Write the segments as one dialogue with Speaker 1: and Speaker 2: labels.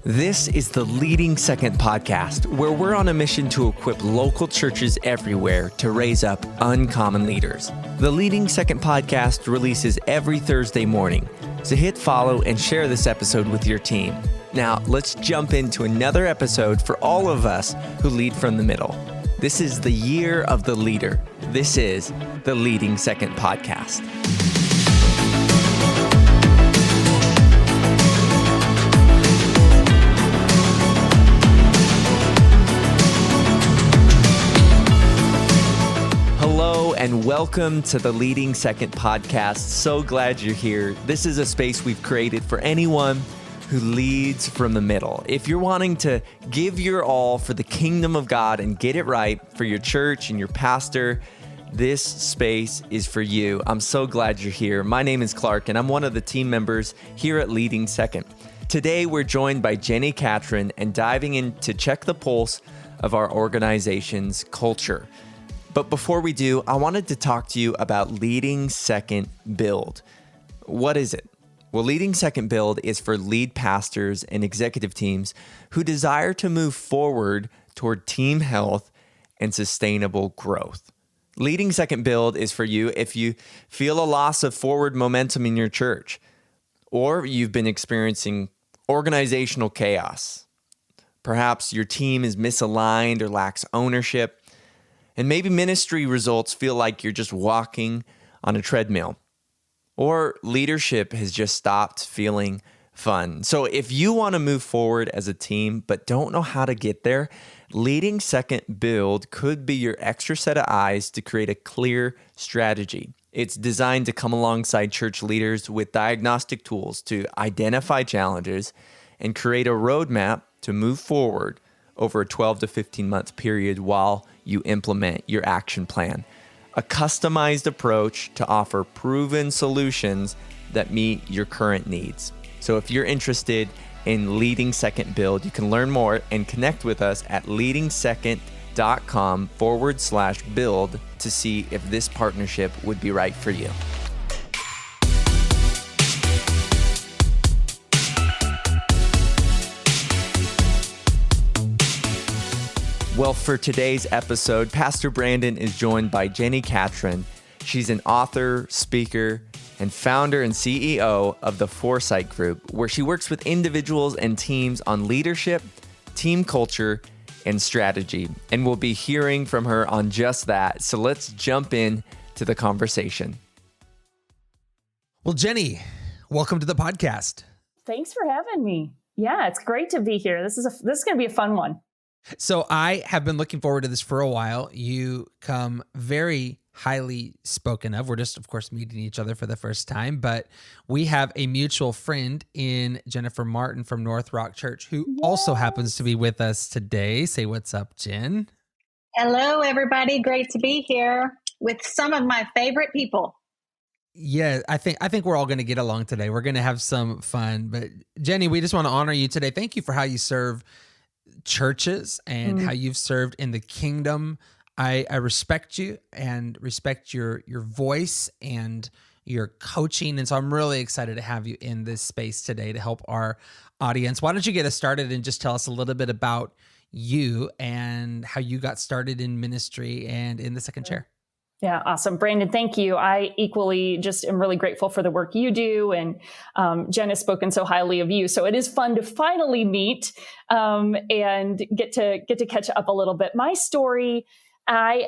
Speaker 1: This is the Leading Second podcast, where we're on a mission to equip local churches everywhere to raise up uncommon leaders. The Leading Second podcast releases every Thursday morning, so hit follow and share this episode with your team. Now, let's jump into another episode for all of us who lead from the middle. This is the year of the leader. This is the Leading Second podcast. Hello and welcome to the Leading Second podcast. So glad you're here. This is a space we've created for anyone who leads from the middle. If you're wanting to give your all for the kingdom of God and get it right for your church and your pastor, this space is for you. I'm so glad you're here. My name is Clark and I'm one of the team members here at Leading Second. Today we're joined by Jenni Catron and diving in to check the pulse of our organization's culture. But before we do, I wanted to talk to you about Leading Second Build. What is it? Well, Leading Second Build is for lead pastors and executive teams who desire to move forward toward team health and sustainable growth. Leading Second Build is for you if you feel a loss of forward momentum in your church, or you've been experiencing organizational chaos. Perhaps your team is misaligned or lacks ownership. And maybe ministry results feel like you're just walking on a treadmill, or leadership has just stopped feeling fun. So if you want to move forward as a team but don't know how to get there, Leading Second Build could be your extra set of eyes to create a clear strategy. It's designed to come alongside church leaders with diagnostic tools to identify challenges and create a roadmap to move forward over a 12 to 15 month period while you implement your action plan. A customized approach to offer proven solutions that meet your current needs. So if you're interested in Leading Second Build, you can learn more and connect with us at leadingsecond.com/build to see if this partnership would be right for you. Well, for today's episode, Pastor Brandon is joined by Jenni Catron. She's an author, speaker, and founder and CEO of the Foresight Group, where she works with individuals and teams on leadership, team culture, and strategy. And we'll be hearing from her on just that. So let's jump in to the conversation.
Speaker 2: Well, Jenni, welcome to the podcast.
Speaker 3: Thanks for having me. Yeah, it's great to be here. This is going to be a fun one.
Speaker 2: So I have been looking forward to this for a while. You come very highly spoken of. We're just, of course, meeting each other for the first time, but we have a mutual friend in Jennifer Martin from NorthRock Church who also happens to be with us today. Say what's up, Jen.
Speaker 4: Hello, everybody. Great to be here with some of my favorite people.
Speaker 2: Yeah, I think we're all going to get along today. We're going to have some fun. But Jenni, we just want to honor you today. Thank you for how you serve churches and how you've served in the kingdom. I respect you and respect your voice and your coaching. And so I'm really excited to have you in this space today to help our audience. Why don't you get us started and just tell us a little bit about you and how you got started in ministry and in the second chair?
Speaker 3: Yeah, awesome. Brandon, thank you. I equally just am really grateful for the work you do. And Jen has spoken so highly of you. So it is fun to finally meet and get to catch up a little bit. My story, I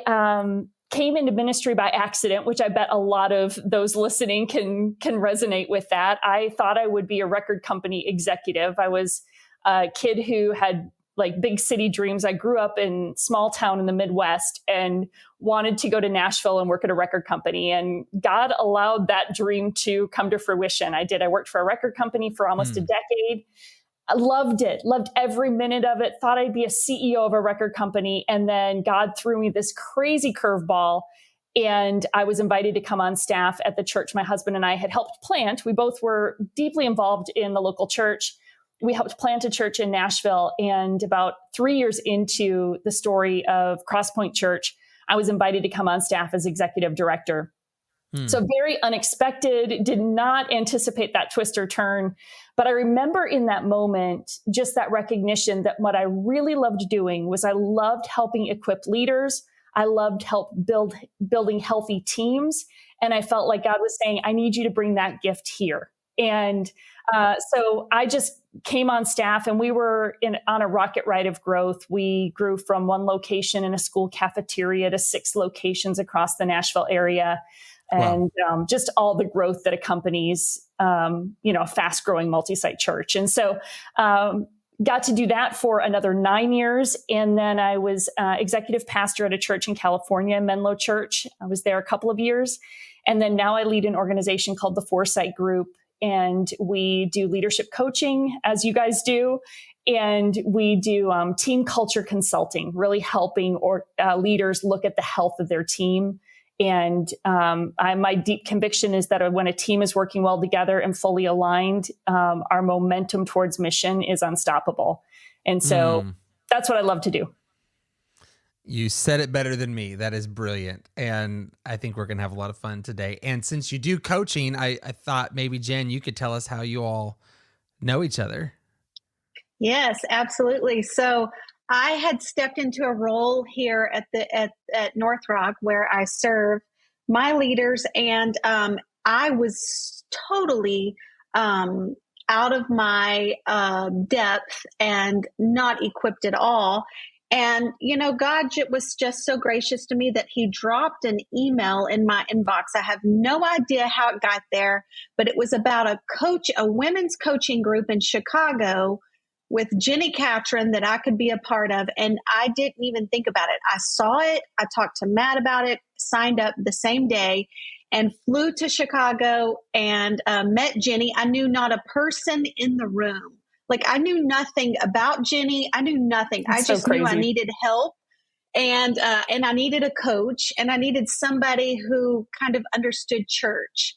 Speaker 3: came into ministry by accident, which I bet a lot of those listening can resonate with that. I thought I would be a record company executive. I was a kid who had like big city dreams. I grew up in small town in the Midwest and wanted to go to Nashville and work at a record company. And God allowed that dream to come to fruition. I did. I worked for a record company for almost a decade. I loved it, loved every minute of it, thought I'd be a CEO of a record company. And then God threw me this crazy curveball. And I was invited to come on staff at the church my husband and I had helped plant. We both were deeply involved in the local church. We helped plant a church in Nashville. And about 3 years into the story of Crosspoint Church, I was invited to come on staff as executive director. So very unexpected, did not anticipate that twist or turn. But I remember in that moment, just that recognition that what I really loved doing was I loved helping equip leaders. I loved building healthy teams. And I felt like God was saying, I need you to bring that gift here. And so I just came on staff, and we were on a rocket ride of growth. We grew from one location in a school cafeteria to 6 locations across the Nashville area. And just all the growth that accompanies, a fast growing multi-site church. And so got to do that for another 9 years. And then I was executive pastor at a church in California, Menlo Church. I was there a couple of years. And then now I lead an organization called the Foresight Group. And we do leadership coaching, as you guys do. And we do team culture consulting, really helping leaders look at the health of their team. And my deep conviction is that when a team is working well together and fully aligned, our momentum towards mission is unstoppable. And so that's what I love to do.
Speaker 2: You said it better than me. That is brilliant. And I think we're going to have a lot of fun today. And since you do coaching, I thought maybe, Jen, you could tell us how you all know each other.
Speaker 4: Yes, absolutely. So I had stepped into a role here at NorthRock where I serve my leaders, and I was totally out of my depth and not equipped at all. And, God was just so gracious to me that he dropped an email in my inbox. I have no idea how it got there, but it was about a women's coaching group in Chicago with Jenni Catron that I could be a part of. And I didn't even think about it. I saw it. I talked to Matt about it, signed up the same day, and flew to Chicago and met Jenni. I knew not a person in the room. Like, I knew nothing about Jenni. I knew nothing. I just knew I needed help. And I needed a coach, and I needed somebody who kind of understood church.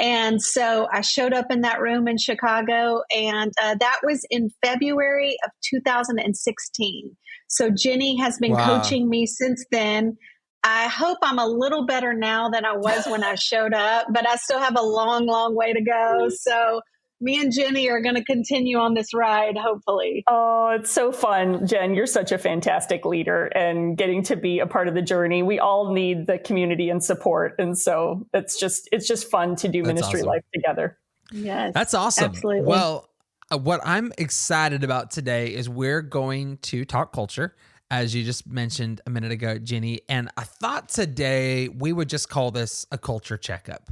Speaker 4: And so I showed up in that room in Chicago, and that was in February of 2016. So Jenni has been coaching me since then. I hope I'm a little better now than I was when I showed up, but I still have a long, long way to go. So me and Jenni are going to continue on this ride, hopefully.
Speaker 3: Oh, it's so fun, Jen. You're such a fantastic leader, and getting to be a part of the journey. We all need the community and support. And so it's just fun to do ministry life together.
Speaker 4: Yes.
Speaker 2: That's awesome.
Speaker 4: Absolutely.
Speaker 2: Well, what I'm excited about today is we're going to talk culture, as you just mentioned a minute ago, Jenni. And I thought today we would just call this a culture checkup.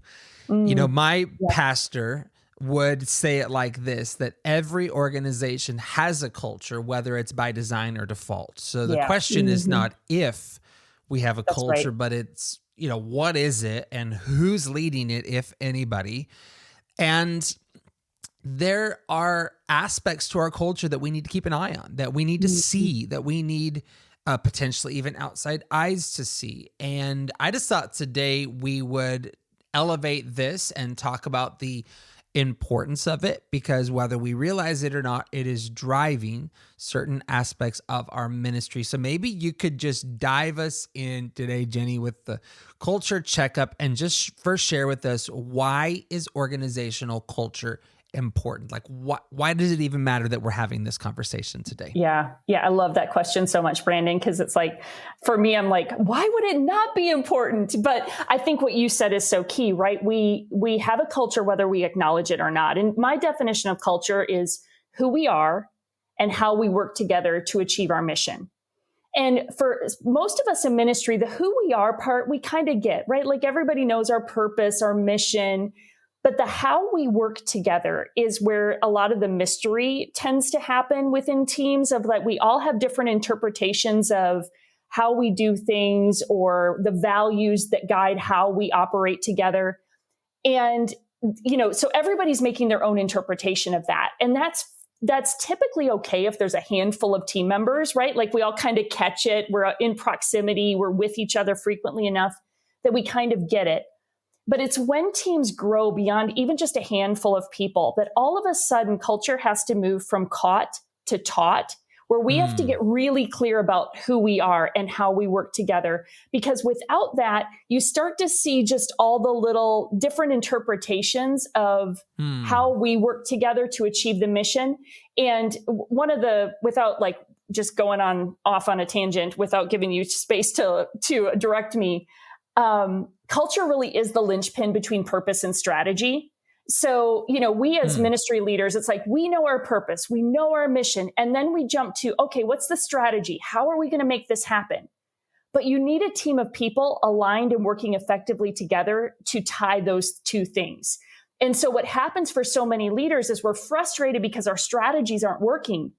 Speaker 2: My pastor would say it like this, that every organization has a culture, whether it's by design or default. So the question is not if we have a culture, but it's, what is it and who's leading it, if anybody. And there are aspects to our culture that we need to keep an eye on, that we need to see, that we need potentially even outside eyes to see. And I just thought today we would elevate this and talk about the importance of it, because whether we realize it or not, it is driving certain aspects of our ministry. So maybe you could just dive us in today, Jenni, with the culture checkup, and just first share with us, why is organizational culture important? Like, why does it even matter that we're having this conversation today?
Speaker 3: Yeah. I love that question so much, Brandon, because it's like, for me, I'm like, why would it not be important? But I think what you said is so key, right? We have a culture, whether we acknowledge it or not. And my definition of culture is who we are and how we work together to achieve our mission. And for most of us in ministry, the who we are part, we kind of get, right? Like, everybody knows our purpose, our mission. But the how we work together is where a lot of the mystery tends to happen within teams, of like, we all have different interpretations of how we do things, or the values that guide how we operate together. And, so everybody's making their own interpretation of that. And that's typically okay if there's a handful of team members, right? Like, we all kind of catch it. We're in proximity. We're with each other frequently enough that we kind of get it. But it's when teams grow beyond even just a handful of people that all of a sudden culture has to move from caught to taught, where we have to get really clear about who we are and how we work together. Because without that, you start to see just all the little different interpretations of how we work together to achieve the mission. And one of the, without like just going off on a tangent, without giving you space to direct me, culture really is the linchpin between purpose and strategy. So, we as ministry leaders, it's like, we know our purpose, we know our mission, and then we jump to, okay, what's the strategy? How are we going to make this happen? But you need a team of people aligned and working effectively together to tie those two things. And so what happens for so many leaders is we're frustrated because our strategies aren't working.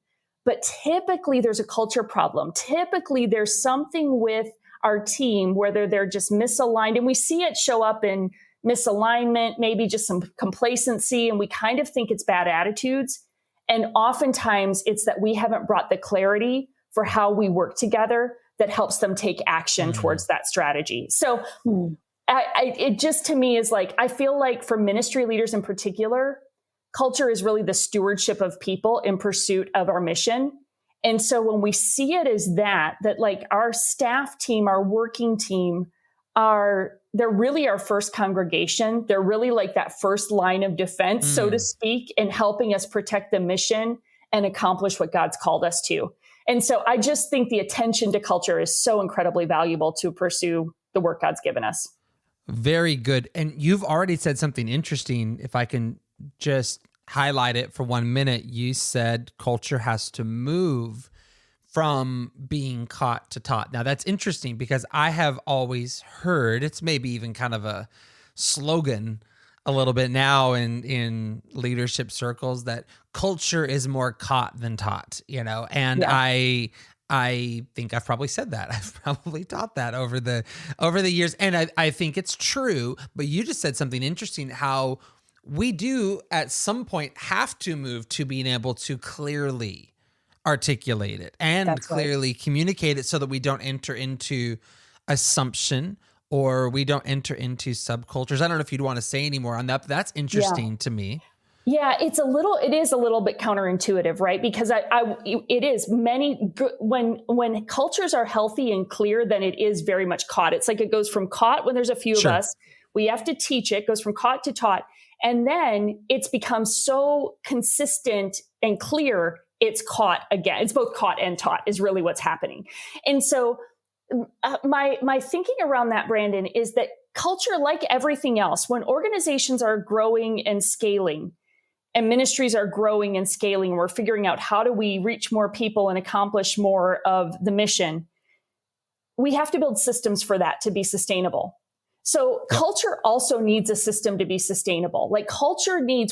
Speaker 3: But typically there's a culture problem. Typically there's something with our team, whether they're just misaligned, and we see it show up in misalignment, maybe just some complacency, and we kind of think it's bad attitudes. And oftentimes it's that we haven't brought the clarity for how we work together that helps them take action towards that strategy. So it just, to me, is like, I feel like for ministry leaders in particular, culture is really the stewardship of people in pursuit of our mission. And so when we see it as that like our staff team, our working team they're really our first congregation. They're really like that first line of defense, so to speak, in helping us protect the mission and accomplish what God's called us to. And so I just think the attention to culture is so incredibly valuable to pursue the work God's given us.
Speaker 2: Very good. And you've already said something interesting. If I can just highlight it for 1 minute, you said culture has to move from being caught to taught. Now that's interesting because I have always heard, it's maybe even kind of a slogan a little bit now in leadership circles, that culture is more caught than taught, and I think I've probably said that. I've probably taught that over the years. And I think it's true, but you just said something interesting, how we do at some point have to move to being able to clearly articulate it and clearly communicate it so that we don't enter into assumption or we don't enter into subcultures. I don't know if you'd want to say any more on that, but that's interesting to me.
Speaker 3: Yeah, it is a little bit counterintuitive, right? Because it is when cultures are healthy and clear, then it is very much caught. It's like it goes from caught when there's a few of us, we have to teach it, goes from caught to taught. And then it's become so consistent and clear, it's caught again. It's both caught and taught is really what's happening. And so my thinking around that, Brandon, is that culture, like everything else, when organizations are growing and scaling and ministries are growing and scaling, we're figuring out how do we reach more people and accomplish more of the mission, we have to build systems for that to be sustainable. So culture also needs a system to be sustainable. Like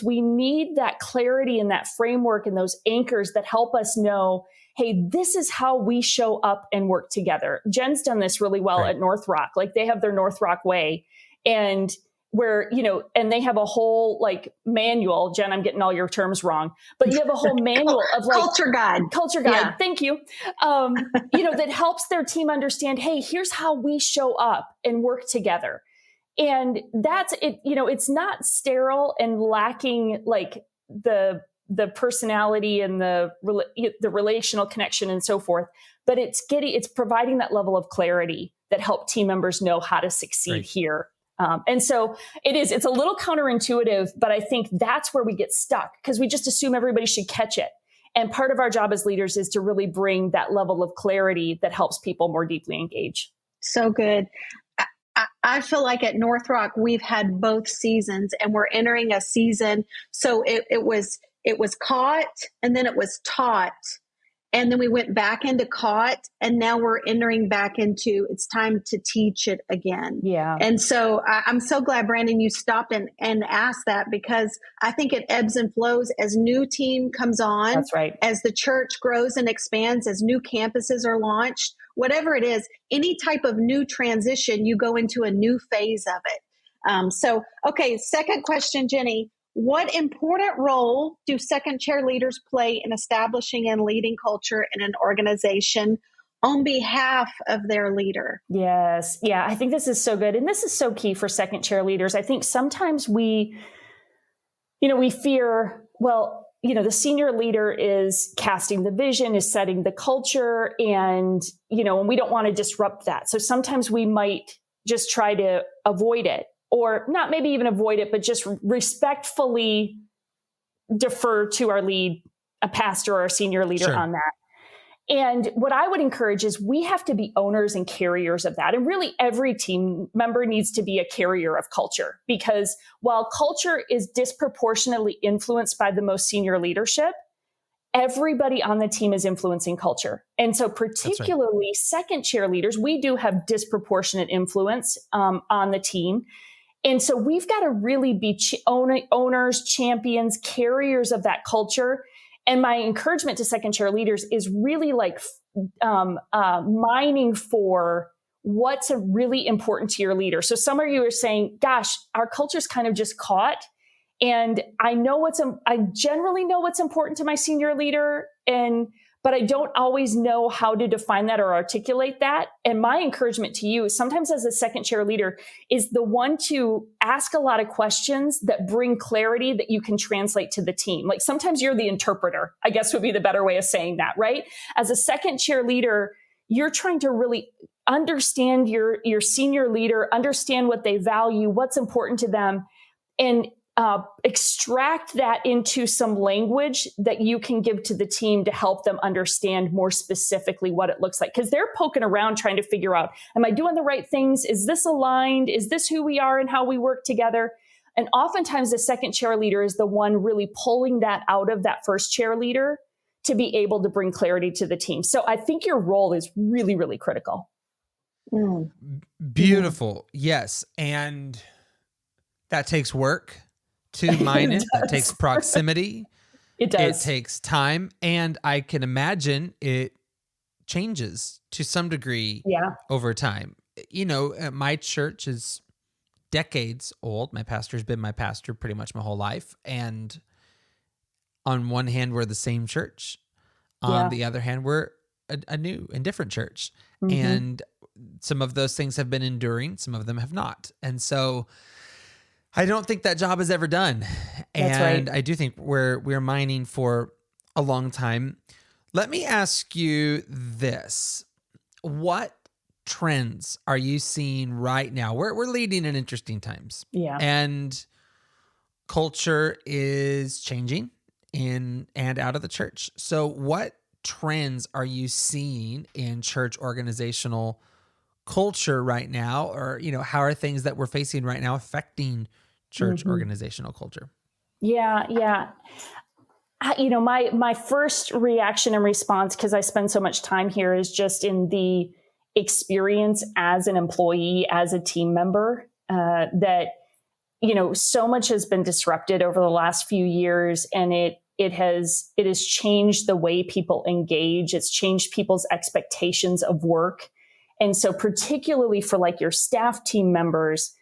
Speaker 3: we need that clarity and that framework and those anchors that help us know, hey, this is how we show up and work together. Jen's done this really well at NorthRock. Like they have their NorthRock way, and where, and they have a whole like manual. Jen, I'm getting all your terms wrong, but you have a whole manual of like
Speaker 4: culture guide.
Speaker 3: Yeah. Thank you. That helps their team understand, hey, here's how we show up and work together. And that's it. It's not sterile and lacking like the personality and the relational connection and so forth, but it's providing that level of clarity that help team members know how to succeed here. And so it's a little counterintuitive, but I think that's where we get stuck because we just assume everybody should catch it. And part of our job as leaders is to really bring that level of clarity that helps people more deeply engage.
Speaker 4: So good. I feel like at NorthRock, we've had both seasons and we're entering a season. So it was caught and then it was taught. And then we went back into caught, and now we're entering back into it's time to teach it again.
Speaker 3: Yeah.
Speaker 4: And so I'm so glad, Brandon, you stopped and asked that, because I think it ebbs and flows as new team comes on.
Speaker 3: That's right. As
Speaker 4: the church grows and expands, as new campuses are launched, whatever it is, any type of new transition, you go into a new phase of it. Okay, second question, Jenni. What important role do second chair leaders play in establishing and leading culture in an organization on behalf of their leader?
Speaker 3: Yes. Yeah, I think this is so good. And this is so key for second chair leaders. I think sometimes we fear, well, the senior leader is casting the vision, is setting the culture, and we don't want to disrupt that. So sometimes we might just try to avoid it, or not maybe even avoid it, but just respectfully defer to our lead, a pastor or a senior leader on that. And what I would encourage is we have to be owners and carriers of that. And really every team member needs to be a carrier of culture, because while culture is disproportionately influenced by the most senior leadership, everybody on the team is influencing culture. And so particularly second chair leaders, we do have disproportionate influence on the team. And so we've got to really be owners, champions, carriers of that culture. And my encouragement to second chair leaders is really like mining for what's really important to your leader. So some of you are saying, gosh, our culture's kind of just caught. And I generally know what's important to my senior leader, but I don't always know how to define that or articulate that. And my encouragement to you, sometimes as a second chair leader, is the one to ask a lot of questions that bring clarity that you can translate to the team. Like sometimes you're the interpreter, I guess would be the better way of saying that, right? As a second chair leader, you're trying to really understand your senior leader, understand what they value, what's important to them, and extract that into some language that you can give to the team to help them understand more specifically what it looks like. Because they're poking around trying to figure out, am I doing the right things? Is this aligned? Is this who we are and how we work together? And oftentimes the second chair leader is the one really pulling that out of that first chair leader to be able to bring clarity to the team. So I think your role is really, really critical.
Speaker 2: Beautiful. Yes. And that takes work to mine it. That takes proximity.
Speaker 3: It does.
Speaker 2: It takes time. And I can imagine it changes to some degree over time. My church is decades old. My pastor's been my pastor pretty much my whole life. And on one hand, we're the same church. On the other hand, we're a new and different church. Mm-hmm. And some of those things have been enduring. Some of them have not. And so I don't think that job is ever done. And I do think we're mining for a long time. Let me ask you this. What trends are you seeing right now? We're leading in interesting times. Yeah. And culture is changing in and out of the church. So what trends are you seeing in church organizational culture right now? Or, how are things that we're facing right now affecting church organizational culture?
Speaker 3: Yeah. My first reaction and response, because I spend so much time here, is just in the experience as an employee, as a team member, that, so much has been disrupted over the last few years, and it has changed the way people engage. It's changed people's expectations of work. And so particularly for like your staff team members,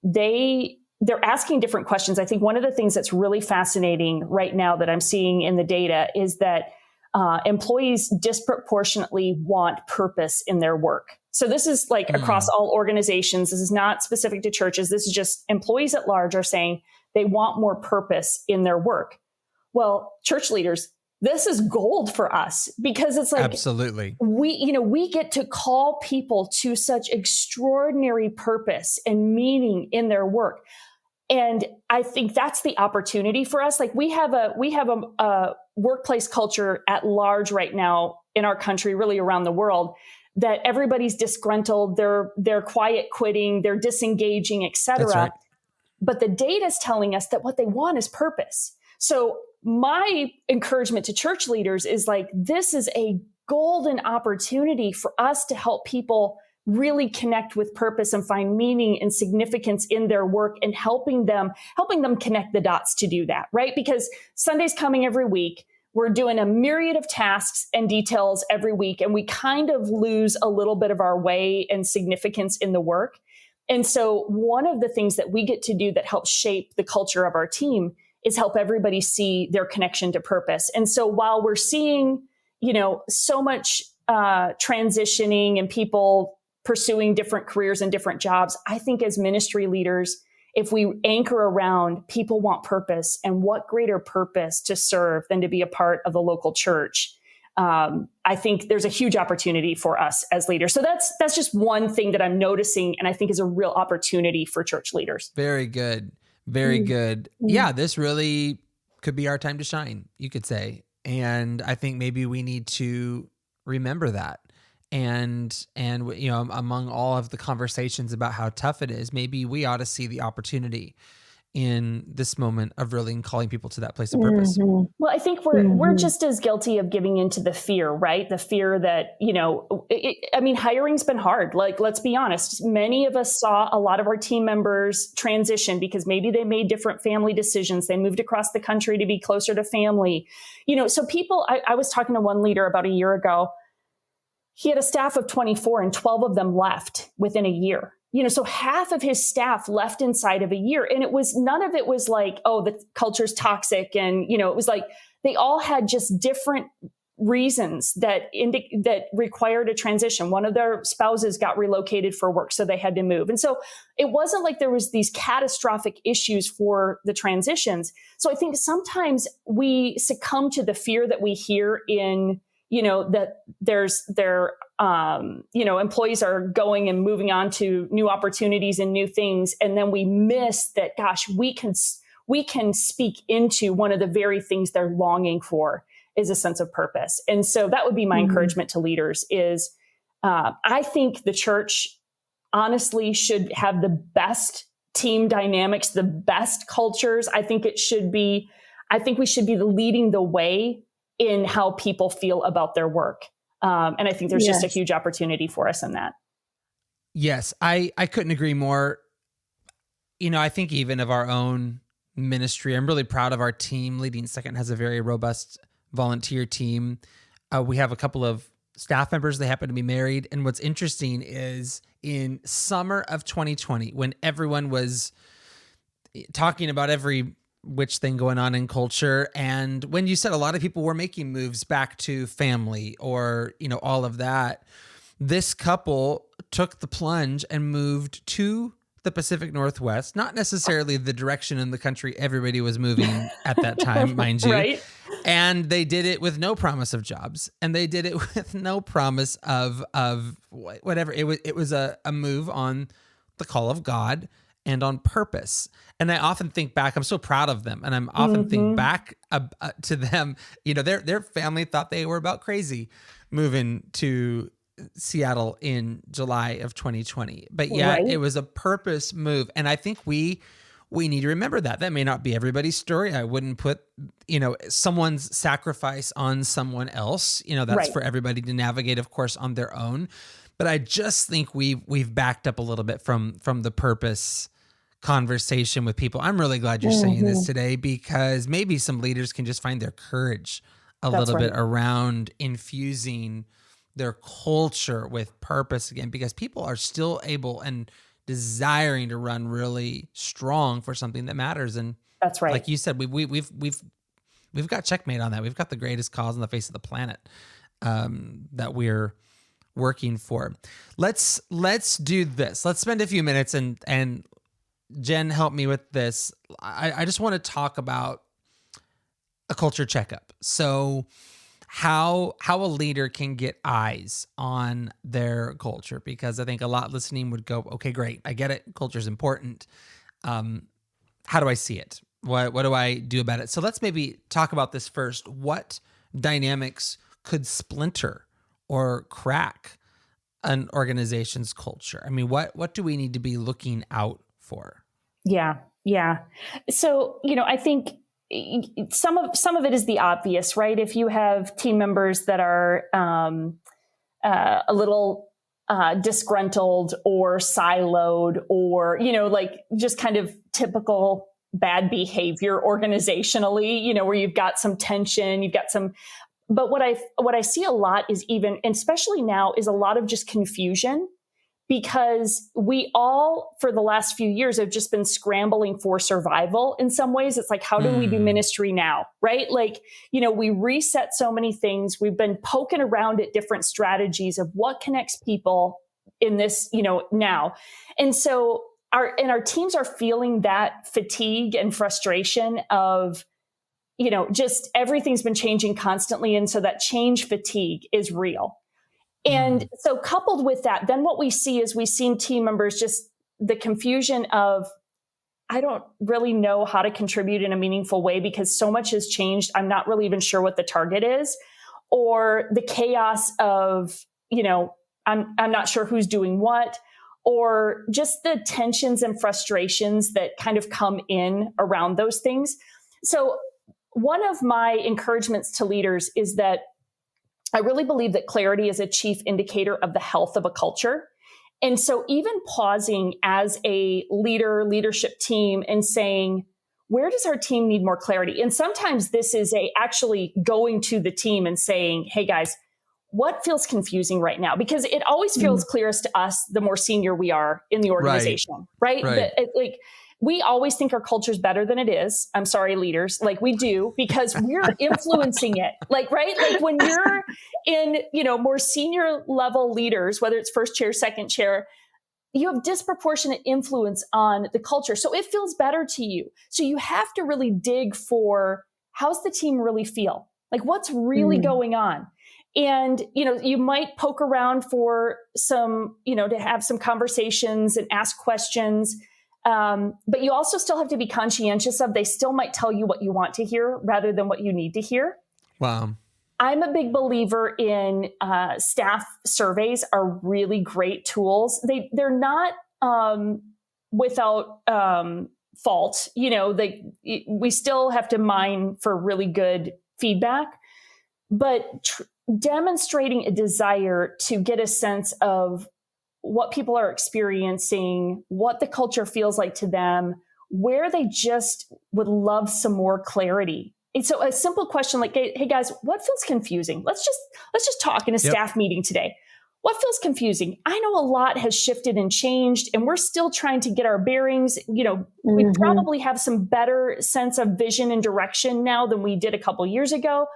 Speaker 3: they're asking different questions. I think one of the things that's really fascinating right now that I'm seeing in the data is that employees disproportionately want purpose in their work. So this is like across all organizations. This is not specific to churches. This is just employees at large are saying they want more purpose in their work. Well, church leaders, this is gold for us, because it's like,
Speaker 2: absolutely,
Speaker 3: we get to call people to such extraordinary purpose and meaning in their work. And I think that's the opportunity for us. Like we have a workplace culture at large right now in our country, really around the world, that everybody's disgruntled, they're quiet quitting, they're disengaging, et cetera.
Speaker 2: That's right.
Speaker 3: But the data is telling us that what they want is purpose. So my encouragement to church leaders is like, this is a golden opportunity for us to help people really connect with purpose and find meaning and significance in their work, and helping them connect the dots to do that, right? Because Sunday's coming every week. We're doing a myriad of tasks and details every week, and we kind of lose a little bit of our way and significance in the work. And so one of the things that we get to do that helps shape the culture of our team is help everybody see their connection to purpose. And so while we're seeing, so much transitioning and people pursuing different careers and different jobs, I think as ministry leaders, if we anchor around people want purpose, and what greater purpose to serve than to be a part of the local church. I think there's a huge opportunity for us as leaders. So that's just one thing that I'm noticing, and I think is a real opportunity for church leaders.
Speaker 2: Very good. Very good. Yeah, this really could be our time to shine, you could say. And I think maybe we need to remember that. And you know, among all of the conversations about how tough it is, maybe we ought to see the opportunity in this moment of really calling people to that place of purpose.
Speaker 3: Well, I think we're just as guilty of giving into the fear, right? The fear that, you know, hiring's been hard. Like, let's be honest. Many of us saw a lot of our team members transition because maybe they made different family decisions. They moved across the country to be closer to family. You know, so people, I was talking to one leader about a year ago. He had a staff of 24 and 12 of them left within a year. You know, so half of his staff left inside of a year. And none of it was like, oh, the culture's toxic. And, you know, it was like, they all had just different reasons that required a transition. One of their spouses got relocated for work, so they had to move. And so it wasn't like there was these catastrophic issues for the transitions. So I think sometimes we succumb to the fear that we hear in, you know, that employees are going and moving on to new opportunities and new things. And then we miss that, gosh, we can speak into one of the very things they're longing for is a sense of purpose. And so that would be my encouragement to leaders is, I think the church honestly should have the best team dynamics, the best cultures. I think we should be leading the way in how people feel about their work. And I think there's just a huge opportunity for us in that.
Speaker 2: Yes, I couldn't agree more. You know, I think even of our own ministry, I'm really proud of our team. Leading Second has a very robust volunteer team. We have a couple of staff members. They happen to be married. And what's interesting is in summer of 2020, when everyone was talking about every which thing going on in culture, and when you said a lot of people were making moves back to family or, you know, all of that, this couple took the plunge and moved to the Pacific Northwest, not necessarily the direction in the country everybody was moving at that time, mind you.
Speaker 3: Right.
Speaker 2: And they did it with no promise of jobs, and they did it with no promise of whatever. It was a move on the call of God and on purpose. And I often think back, I'm so proud of them. And I'm often think back to them, you know, their family thought they were about crazy moving to Seattle in July of 2020. But yeah, It was a purpose move. And I think we need to remember that. That may not be everybody's story. I wouldn't put, you know, someone's sacrifice on someone else. You know, that's for everybody to navigate, of course, on their own. But I just think we've backed up a little bit from the purpose conversation with people. I'm really glad you're saying this today, because maybe some leaders can just find their courage a little bit around infusing their culture with purpose again, because people are still able and desiring to run really strong for something that matters. And
Speaker 3: that's right.
Speaker 2: Like you said, we've got checkmate on that. We've got the greatest cause on the face of the planet that we're working for. Let's do this. Let's spend a few minutes and Jen, help me with this. I just want to talk about a culture checkup. So how a leader can get eyes on their culture, because I think a lot listening would go, okay, great. I get it. Culture is important. How do I see it? What do I do about it? So let's maybe talk about this first. What dynamics could splinter or crack an organization's culture? I mean, what do we need to be looking out for?
Speaker 3: Yeah. So, you know, I think some of it is the obvious, right? If you have team members that are a little disgruntled or siloed, or, you know, like just kind of typical bad behavior organizationally, you know, where you've got some tension, but what I see a lot is even, and especially now, is a lot of just confusion, because we all, for the last few years, have just been scrambling for survival. In some ways, it's like, how do we do ministry now? Right? Like, you know, we reset so many things. We've been poking around at different strategies of what connects people in this, you know, now. And so our teams are feeling that fatigue and frustration of, just everything's been changing constantly. And so that change fatigue is real. And so coupled with that, then what we see is we've seen team members just the confusion of, I don't really know how to contribute in a meaningful way because so much has changed. I'm not really even sure what the target is, or the chaos of, I'm not sure who's doing what, or just the tensions and frustrations that kind of come in around those things. So one of my encouragements to leaders is that I really believe that clarity is a chief indicator of the health of a culture. And so even pausing as a leadership team and saying, where does our team need more clarity? And sometimes this is actually going to the team and saying, hey guys, what feels confusing right now? Because it always feels clearest to us the more senior we are in the organization, right? We always think our culture is better than it is. I'm sorry, leaders. We do, because we're influencing it. Right? When you're in, more senior level leaders, whether it's first chair, second chair, you have disproportionate influence on the culture. So it feels better to you. So you have to really dig for, how's the team really feel? What's really going on? And, you might poke around for some, to have some conversations and ask questions. But you also still have to be conscientious of, they still might tell you what you want to hear rather than what you need to hear.
Speaker 2: Wow.
Speaker 3: I'm a big believer in staff surveys are really great tools. They're not without fault. We still have to mine for really good feedback, but demonstrating a desire to get a sense of what people are experiencing, what the culture feels like to them, where they just would love some more clarity. And so a simple question like, hey guys, what feels confusing? Let's just talk in a staff meeting today. What feels confusing? I know a lot has shifted and changed, and we're still trying to get our bearings. We probably have some better sense of vision and direction now than we did a couple years ago.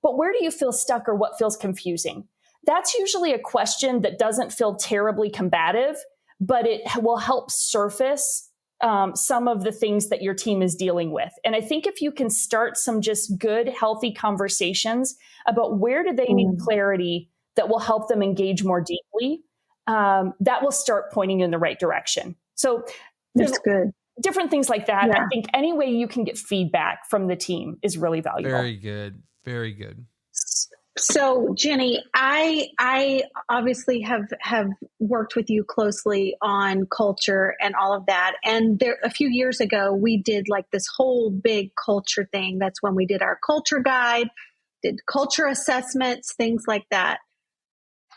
Speaker 3: But where do you feel stuck, or what feels confusing? That's usually a question that doesn't feel terribly combative, but it will help surface some of the things that your team is dealing with. And I think if you can start some just good, healthy conversations about where do they need clarity that will help them engage more deeply, that will start pointing in the right direction. So there's good different things like that. Yeah. I think any way you can get feedback from the team is really valuable.
Speaker 2: Very good. Very good.
Speaker 4: So Jenni, I obviously have worked with you closely on culture and all of that. And a few years ago, we did this whole big culture thing. That's when we did our culture guide, did culture assessments, things like that.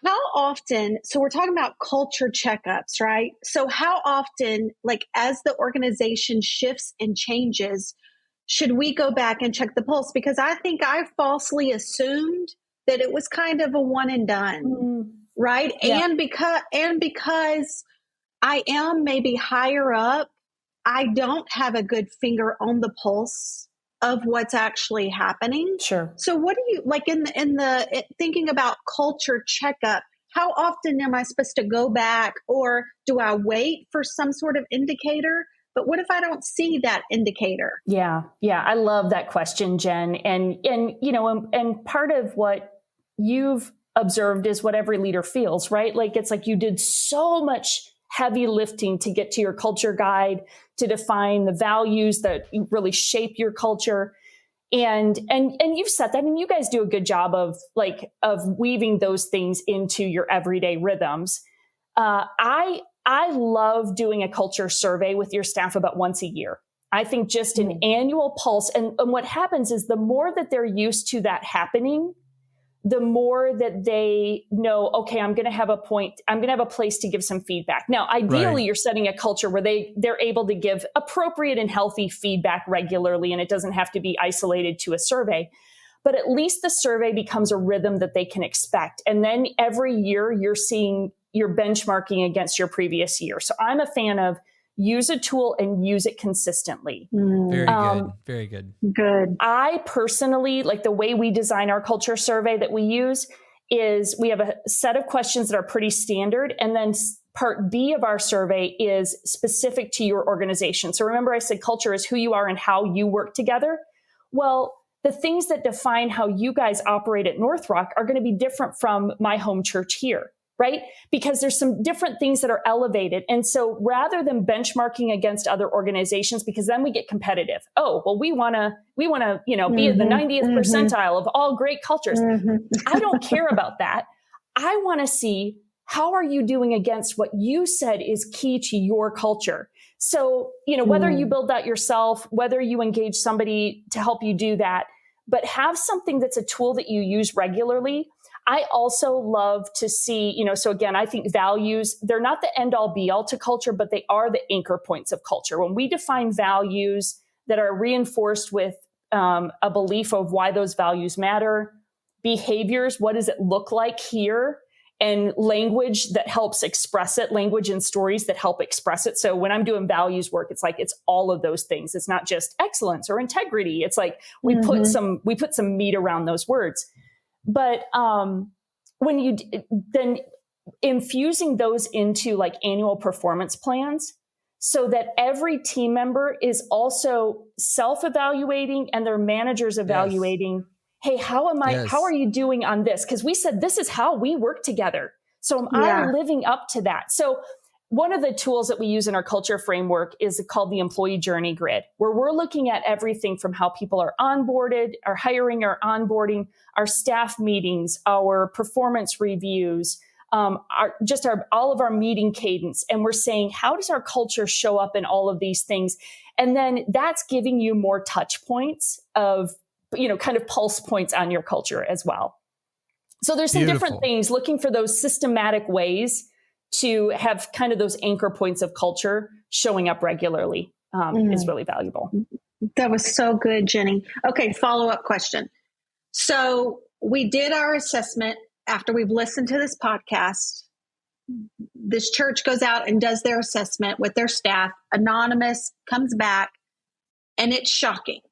Speaker 4: How often, so we're talking about culture checkups, right? So how often, as the organization shifts and changes, should we go back and check the pulse? Because I think I falsely assumed that it was kind of a one and done, right? Yeah. And because I am maybe higher up, I don't have a good finger on the pulse of what's actually happening.
Speaker 3: Sure.
Speaker 4: So what do you in the thinking about culture checkup? How often am I supposed to go back, or do I wait for some sort of indicator? But what if I don't see that indicator?
Speaker 3: Yeah. I love that question, Jen. And part of what you've observed is what every leader feels, right? It's like you did so much heavy lifting to get to your culture guide, to define the values that really shape your culture. And you've said that, and you guys do a good job of weaving those things into your everyday rhythms. I love doing a culture survey with your staff about once a year. I think just an annual pulse. And what happens is the more that they're used to that happening, the more that they know, okay, I'm going to have a place to give some feedback. Now, ideally, You're setting a culture where they're able to give appropriate and healthy feedback regularly, and it doesn't have to be isolated to a survey. But at least the survey becomes a rhythm that they can expect. And then every year you're benchmarking against your previous year. So I'm a fan of use a tool and use it consistently.
Speaker 2: Very good. Very good.
Speaker 4: Good.
Speaker 3: I personally, the way we design our culture survey that we use is we have a set of questions that are pretty standard. And then part B of our survey is specific to your organization. So remember, I said culture is who you are and how you work together. Well, the things that define how you guys operate at NorthRock are going to be different from my home church here, right? Because there's some different things that are elevated. And so rather than benchmarking against other organizations, because then we get competitive. Oh, well, we want to, be in the 90th percentile of all great cultures. I don't care about that. I want to see, how are you doing against what you said is key to your culture? So, whether you build that yourself, whether you engage somebody to help you do that, but have something that's a tool that you use regularly. I also love to see, so again, I think values, they're not the end all be all to culture, but they are the anchor points of culture. When we define values that are reinforced with a belief of why those values matter, behaviors, what does it look like here? And language that helps express it, language and stories that help express it. So when I'm doing values work, it's like, it's all of those things. It's not just excellence or integrity. It's like we put some meat around those words. But when you then infusing those into like annual performance plans, so that every team member is also self-evaluating and their managers evaluating, hey, how are you doing on this? Because we said, this is how we work together. So am I living up to that? So one of the tools that we use in our culture framework is called the employee journey grid, where we're looking at everything from how people are onboarded, our hiring, our onboarding, our staff meetings, our performance reviews, all of our meeting cadence. And we're saying, how does our culture show up in all of these things? And then that's giving you more touch points of, kind of pulse points on your culture as well. So there's some different things, looking for those systematic ways to have kind of those anchor points of culture showing up regularly is really valuable.
Speaker 4: That was so good, Jenni. Okay, follow-up question. So we did our assessment after we've listened to this podcast. This church goes out and does their assessment with their staff. Anonymous comes back, and it's shocking.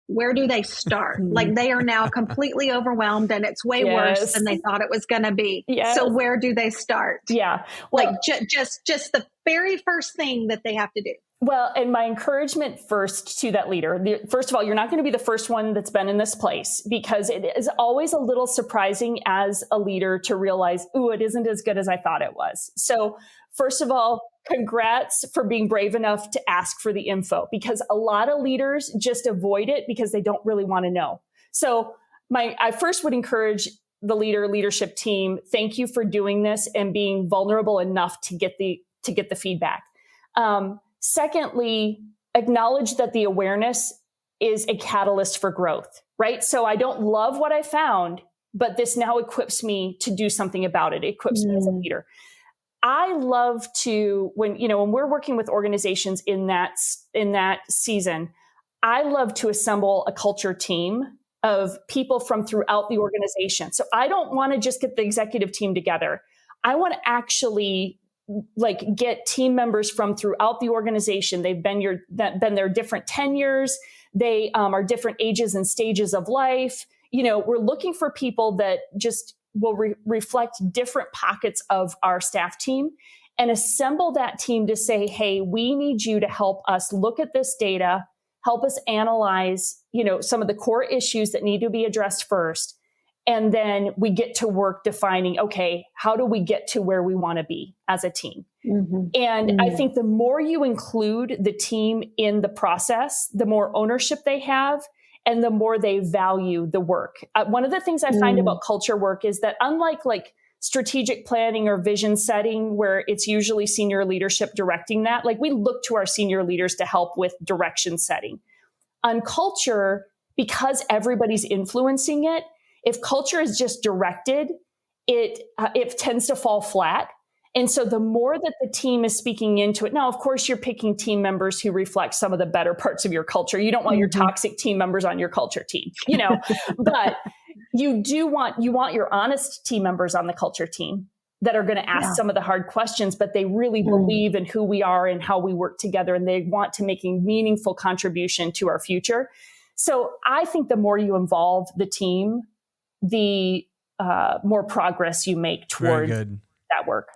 Speaker 4: Where do they start? Like, they are now completely overwhelmed, and it's way worse than they thought it was going to be. So where do they start?
Speaker 3: Yeah.
Speaker 4: Well, like just the very first thing that they have to do.
Speaker 3: Well, and my encouragement first to that leader, first of all, you're not going to be the first one that's been in this place, because it is always a little surprising as a leader to realize, ooh, it isn't as good as I thought it was. So first of all, congrats for being brave enough to ask for the info, because a lot of leaders just avoid it because they don't really want to know. So I first would encourage the leadership team, thank you for doing this and being vulnerable enough to get the feedback. Secondly, acknowledge that the awareness is a catalyst for growth, right? So I don't love what I found, but this now equips me to do something about it. It equips me as a leader. I love to, when we're working with organizations in that season, I love to assemble a culture team of people from throughout the organization. So I don't want to just get the executive team together. I want to actually get team members from throughout the organization. They've been there different tenures. They are different ages and stages of life. We're looking for people that just will reflect different pockets of our staff team, and assemble that team to say, hey, we need you to help us look at this data, help us analyze, some of the core issues that need to be addressed first. And then we get to work defining, okay, how do we get to where we want to be as a team? And I think the more you include the team in the process, the more ownership they have, and the more they value the work. One of the things I find about culture work is that, unlike strategic planning or vision setting, where it's usually senior leadership directing that, we look to our senior leaders to help with direction setting. On culture, because everybody's influencing it, if culture is just directed, it tends to fall flat. And so the more that the team is speaking into it, now, of course, you're picking team members who reflect some of the better parts of your culture. You don't want your toxic team members on your culture team, but you want your honest team members on the culture team that are going to ask some of the hard questions, but they really believe in who we are and how we work together. And they want to make a meaningful contribution to our future. So I think the more you involve the team, the more progress you make towards that work.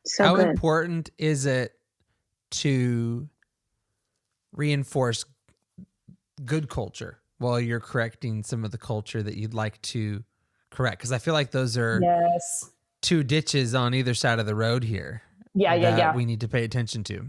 Speaker 4: So
Speaker 2: How
Speaker 4: good.
Speaker 2: important is it to reinforce good culture while you're correcting some of the culture that you'd like to correct? Because I feel like those are
Speaker 3: Yes.
Speaker 2: two ditches on either side of the road here that we need to pay attention to.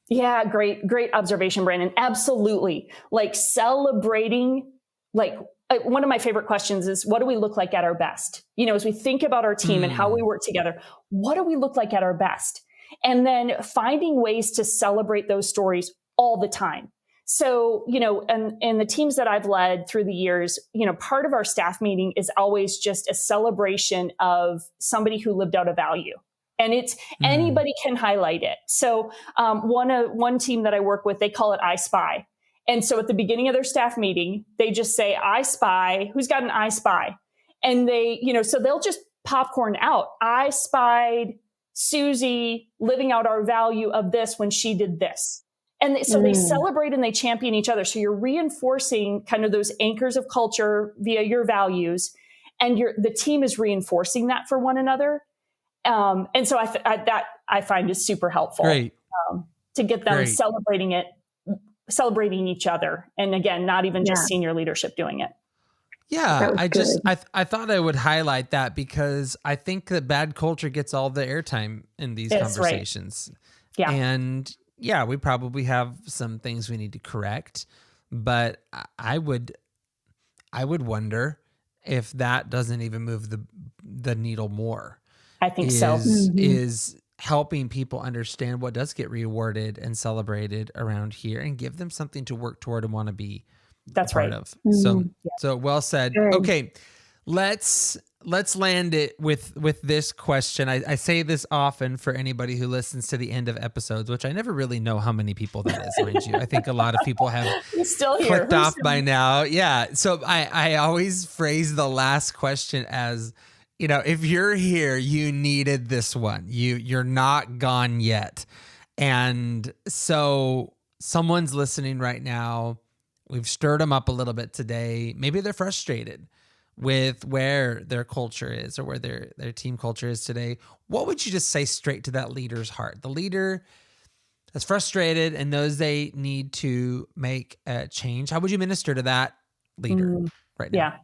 Speaker 3: Yeah, great observation, Brandon. Absolutely. Like celebrating, like one of my favorite questions is, what do we look like at our best? You know, as we think about our team and how we work together, what do we look like at our best? And then finding ways to celebrate those stories all the time. So, you know, and the teams that I've led through the years, you know, part of our staff meeting is always just a celebration of somebody who lived out a value. And it's anybody can highlight it. So one team that I work with, they call it I Spy. And so at the beginning of their staff meeting, they just say, I spy, who's got an I Spy? And they, you know, so they'll just popcorn out. I spied Susie living out our value of this when she did this. And so they celebrate and they champion each other. So you're reinforcing kind of those anchors of culture via your values, and the team is reinforcing that for one another. And so I find is super helpful.
Speaker 2: Great.
Speaker 3: To get them celebrating each other. And again, not even just senior leadership doing it.
Speaker 2: Yeah, I thought I would highlight that because I think that bad culture gets all the airtime in these conversations.
Speaker 3: Right. Yeah.
Speaker 2: And yeah, we probably have some things we need to correct, but I would wonder if that doesn't even move the needle more.
Speaker 3: I think so.
Speaker 2: Is helping people understand what does get rewarded and celebrated around here and give them something to work toward and want to be part of. So well said.
Speaker 4: Good.
Speaker 2: Okay. Let's land it with this question. I say this often for anybody who listens to the end of episodes, which I never really know how many people that is, mind you. I think a lot of people have
Speaker 3: still here.
Speaker 2: clicked off by now. Yeah. So I always phrase the last question as, you know, if you're here, you needed this one. You're not gone yet. And so someone's listening right now. We've stirred them up a little bit today. Maybe they're frustrated with where their culture is or where their team culture is today. What would you just say straight to that leader's heart? The leader that's frustrated and knows they need to make a change. How would you minister to that leader right now?
Speaker 3: Yeah.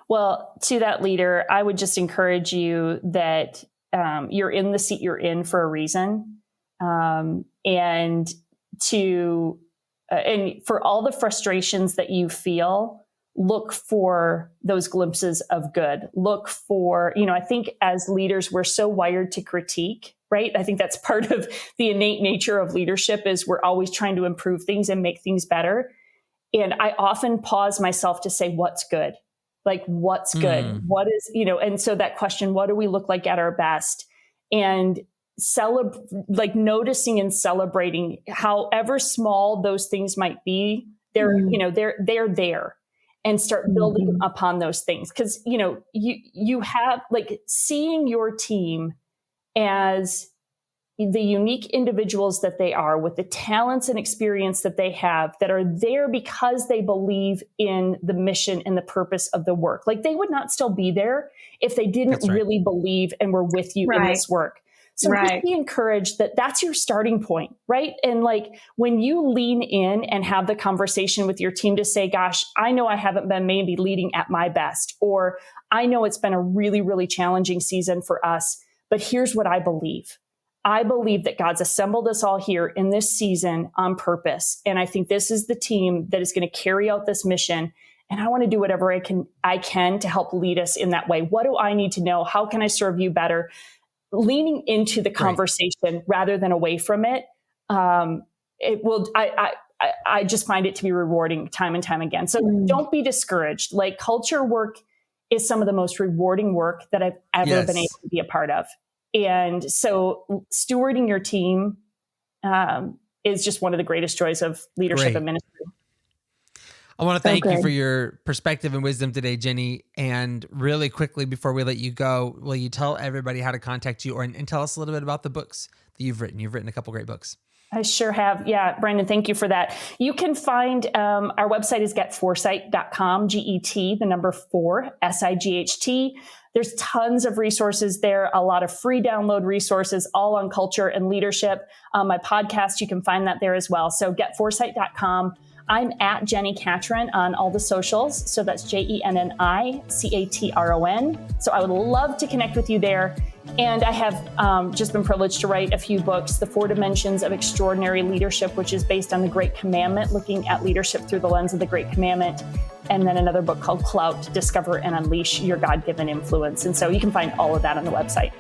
Speaker 3: Well, to that leader, I would just encourage you that you're in the seat you're in for a reason. And for all the frustrations that you feel, look for those glimpses of good. Look for, you know, I think as leaders, we're so wired to critique, right? I think that's part of the innate nature of leadership is we're always trying to improve things and make things better. And I often pause myself to say, what's good? Like, what's good? What is, you know, and so that question, what do we look like at our best? And like noticing and celebrating however small those things might be, they're, you know, they're there, and start building upon those things. Cause you know, you have like seeing your team as the unique individuals that they are with the talents and experience that they have that are there because they believe in the mission and the purpose of the work. Like they would not still be there if they didn't really believe and were with you in this work. So just be encouraged that that's your starting point, right? And like when you lean in and have the conversation with your team to say, gosh, I know I haven't been maybe leading at my best, or I know it's been a really, really challenging season for us, but here's what I believe. I believe that God's assembled us all here in this season on purpose. And I think this is the team that is going to carry out this mission. And I want to do whatever I can to help lead us in that way. What do I need to know? How can I serve you better? Leaning into the conversation rather than away from it. It will, I just find it to be rewarding time and time again. So don't be discouraged. Like culture work is some of the most rewarding work that I've ever been able to be a part of. And so stewarding your team is just one of the greatest joys of leadership and ministry.
Speaker 2: I want to thank you for your perspective and wisdom today, Jenni. And really quickly, before we let you go, will you tell everybody how to contact you and tell us a little bit about the books that you've written? You've written a couple great books.
Speaker 3: I sure have. Yeah, Brandon, thank you for that. You can find our website is getforesight.com, GET, the number 4, SIGHT. There's tons of resources there, a lot of free download resources, all on culture and leadership. My podcast, you can find that there as well. So getforesight.com. I'm at Jenni Catron on all the socials. So that's JenniCatron. So I would love to connect with you there. And I have just been privileged to write a few books, The 4 Dimensions of Extraordinary Leadership, which is based on the Great Commandment, looking at leadership through the lens of the Great Commandment. And then another book called Clout, Discover and Unleash Your God-Given Influence. And so you can find all of that on the website.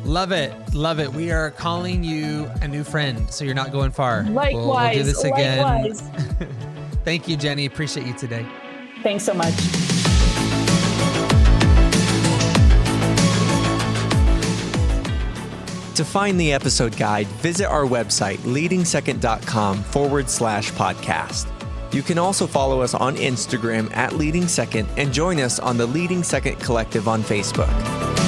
Speaker 2: Love it. Love it. We are calling you a new friend, so you're not going far.
Speaker 3: Likewise.
Speaker 2: We'll do this again.
Speaker 3: Likewise.
Speaker 2: Thank you, Jenni. Appreciate you today.
Speaker 3: Thanks so much.
Speaker 1: To find the episode guide, visit our website, leadingsecond.com/podcast. You can also follow us on Instagram at Leading Second and join us on the Leading Second Collective on Facebook.